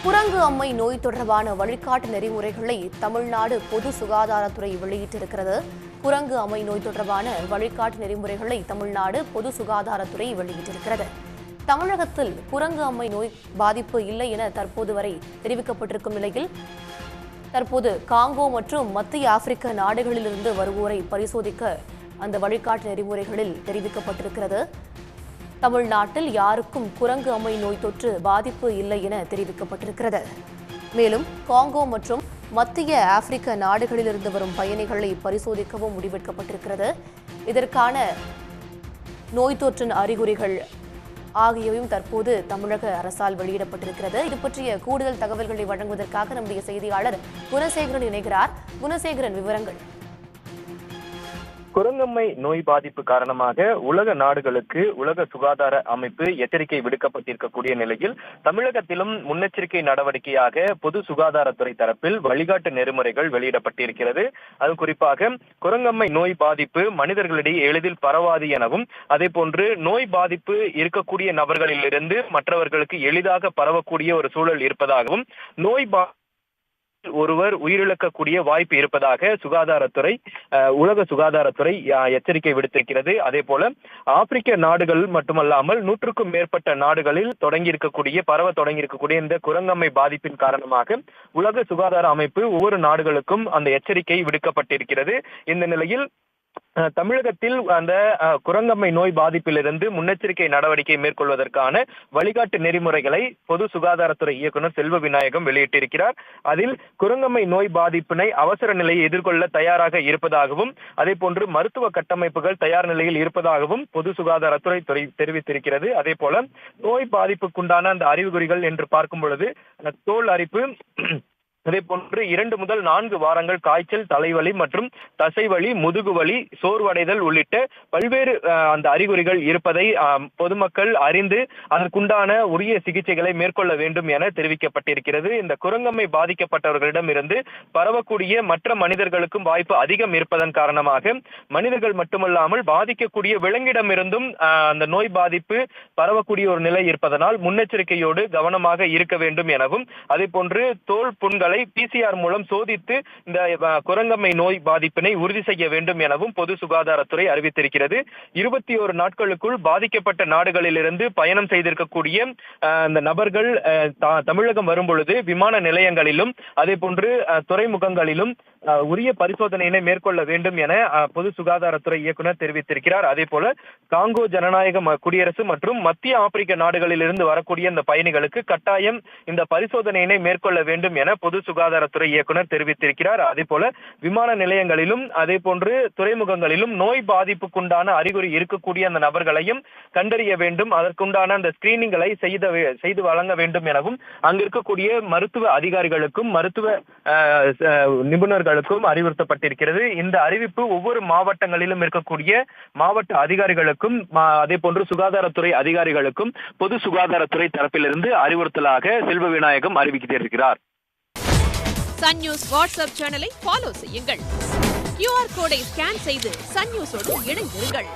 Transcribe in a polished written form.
குரங்கு அம்மை நோய் தொடர்பான வழிகாட்டு நெறிமுறைகளை தமிழ்நாடு பொது சுகாதாரத்துறை வெளியிட்டிருக்கிறது. குரங்கு அம்மை நோய் தொடர்பான வழிகாட்டு நெறிமுறைகளை தமிழ்நாடு பொது சுகாதாரத்துறை வெளியிட்டிருக்கிறது. தமிழகத்தில் குரங்கு அம்மை நோய் பாதிப்பு இல்லை என தற்போது வரை தெரிவிக்கப்பட்டிருக்கும் நிலையில் தற்போது காங்கோ மற்றும் மத்திய ஆப்பிரிக்க நாடுகளிலிருந்து வருவோரை பரிசோதிக்க அந்த வழிகாட்டு நெறிமுறைகளில் தெரிவிக்கப்பட்டிருக்கிறது. தமிழ்நாட்டில் யாருக்கும் குரங்கு அம்மை நோய் தொற்று பாதிப்பு இல்லை என தெரிவிக்கப்பட்டிருக்கிறது. மேலும் காங்கோ மற்றும் மத்திய ஆப்பிரிக்க நாடுகளிலிருந்து வரும் பயணிகளை பரிசோதிக்கவும் முடிவெடுக்கப்பட்டிருக்கிறது. இதற்கான நோய் தொற்றின் அறிகுறிகள் ஆகியவையும் தற்போது தமிழக அரசால் வெளியிடப்பட்டிருக்கிறது. இது பற்றிய கூடுதல் தகவல்களை வழங்குவதற்காக நம்முடைய செய்தியாளர் குணசேகரன் இணைகிறார். குணசேகரன், விவரங்கள். குரங்கம்மை நோய் பாதிப்பு காரணமாக உலக நாடுகளுக்கு உலக சுகாதார அமைப்பு எச்சரிக்கை விடுக்கப்பட்டிருக்கக்கூடிய நிலையில் தமிழகத்திலும் முன்னெச்சரிக்கை நடவடிக்கையாக பொது சுகாதாரத்துறை தரப்பில் வழிகாட்டு நெறிமுறைகள் வெளியிடப்பட்டிருக்கிறது. அது குறிப்பாக குரங்கம்மை நோய் பாதிப்பு மனிதர்களிடையே எளிதில் பரவாது எனவும், அதே போன்று நோய் பாதிப்பு இருக்கக்கூடிய நபர்களிலிருந்து மற்றவர்களுக்கு எளிதாக பரவக்கூடிய ஒரு சூழல் இருப்பதாகவும், நோய் ஒருவர் உயிரிழக்கக்கூடிய வாய்ப்பு இருப்பதாக உலக சுகாதாரத்துறை எச்சரிக்கை விடுத்திருக்கிறது. அதே போல ஆப்பிரிக்க நாடுகள் மட்டுமல்லாமல் 100க்கும் மேற்பட்ட நாடுகளில் பரவ தொடங்கியிருக்கக்கூடிய இந்த குரங்கம்மை பாதிப்பின் காரணமாக உலக சுகாதார அமைப்பு ஒவ்வொரு நாடுகளுக்கும் அந்த எச்சரிக்கை விடுக்கப்பட்டிருக்கிறது. இந்த நிலையில் தமிழகத்தில் அந்த குரங்கம்மை நோய் பாதிப்பிலிருந்து முன்னெச்சரிக்கை நடவடிக்கை மேற்கொள்வதற்கான வழிகாட்டு நெறிமுறைகளை பொது சுகாதாரத்துறை இயக்குநர் செல்வ விநாயகம் வெளியிட்டிருக்கிறார். அதில் குரங்கம்மை நோய் பாதிப்பினை அவசர நிலையை எதிர்கொள்ள தயாராக இருப்பதாகவும், அதே போன்று மருத்துவ கட்டமைப்புகள் தயார் நிலையில் இருப்பதாகவும் பொது சுகாதாரத்துறை தெரிவித்திருக்கிறது. அதே போல நோய் பாதிப்புக்குண்டான அந்த அறிகுறிகள் என்று பார்க்கும் பொழுது தோல் அரிப்பு, அதே போன்று 2 முதல் 4 வாரங்கள் காய்ச்சல், தலைவலி மற்றும் தசைவலி, முதுகுவலி, சோர்வடைதல் உள்ளிட்ட பல்வேறு அந்த அறிகுறிகள் இருப்பதை பொதுமக்கள் அறிந்து அதற்குண்டான உரிய சிகிச்சைகளை மேற்கொள்ள வேண்டும் என தெரிவிக்கப்பட்டிருக்கிறது. இந்த குரங்கம்மை பாதிக்கப்பட்டவர்களிடம் இருந்து பரவக்கூடிய மற்ற மனிதர்களுக்கும் வாய்ப்பு அதிகம் இருப்பதன் காரணமாக மனிதர்கள் மட்டுமல்லாமல் பாதிக்கக்கூடிய விலங்கிடமிருந்தும் அந்த நோய் பாதிப்பு பரவக்கூடிய ஒரு நிலை இருப்பதனால் முன்னெச்சரிக்கையோடு கவனமாக இருக்க வேண்டும் எனவும், அதே போன்று தோல் புண்களை PCR மூலம் சோதித்து இந்த குரங்கம்மை நோய் பாதிப்பினை உறுதி செய்ய வேண்டும் எனவும் பொது சுகாதாரத்துறை அறிவித்திருக்கிறது. 21 நாட்களுக்குள் பாதிக்கப்பட்ட நாடுகளிலிருந்து பயணம் செய்திருக்கக்கூடிய இந்த நபர்கள் தமிழகம் வரும் பொழுது விமான நிலையங்களிலும் அதே போன்று துறைமுகங்களிலும் உரிய பரிசோதனையினை மேற்கொள்ள வேண்டும் என பொது சுகாதாரத்துறை இயக்குநர் தெரிவித்திருக்கிறார். அதே போல காங்கோ ஜனநாயக குடியரசு மற்றும் மத்திய ஆப்பிரிக்க நாடுகளிலிருந்து வரக்கூடிய இந்த பயணிகளுக்கு கட்டாயம் இந்த பரிசோதனையினை மேற்கொள்ள வேண்டும் என பொது சுகாதாரத்துறை இயக்குநர் தெரிவித்திருக்கிறார். அதே போல விமான நிலையங்களிலும் அதே போன்று துறைமுகங்களிலும் நோய் பாதிப்புக்குண்டான அறிகுறி இருக்கக்கூடிய அந்த நபர்களையும் கண்டறிய வேண்டும், அதற்குண்டான அந்த ஸ்கிரீனிங்களை செய்து வழங்க வேண்டும் எனவும் அங்கு இருக்கக்கூடிய மருத்துவ அதிகாரிகளுக்கும் மருத்துவ நிபுணர்களுக்கும் அறிவுறுத்தப்பட்டிருக்கிறது. இந்த அறிவிப்பு ஒவ்வொரு மாவட்டங்களிலும் இருக்கக்கூடிய மாவட்ட அதிகாரிகளுக்கும் அதே போன்று சுகாதாரத்துறை அதிகாரிகளுக்கும் பொது சுகாதாரத்துறை தரப்பிலிருந்து அறிவுறுத்தலாக செல்வ விநாயகம் அறிவித்திருக்கிறார். சன் நியூஸ் வாட்ஸ்அப் சேனலை ஃபாலோ செய்யுங்கள். QR கோடை ஸ்கேன் செய்து சன் நியூஸோடு இணைந்திருங்கள்.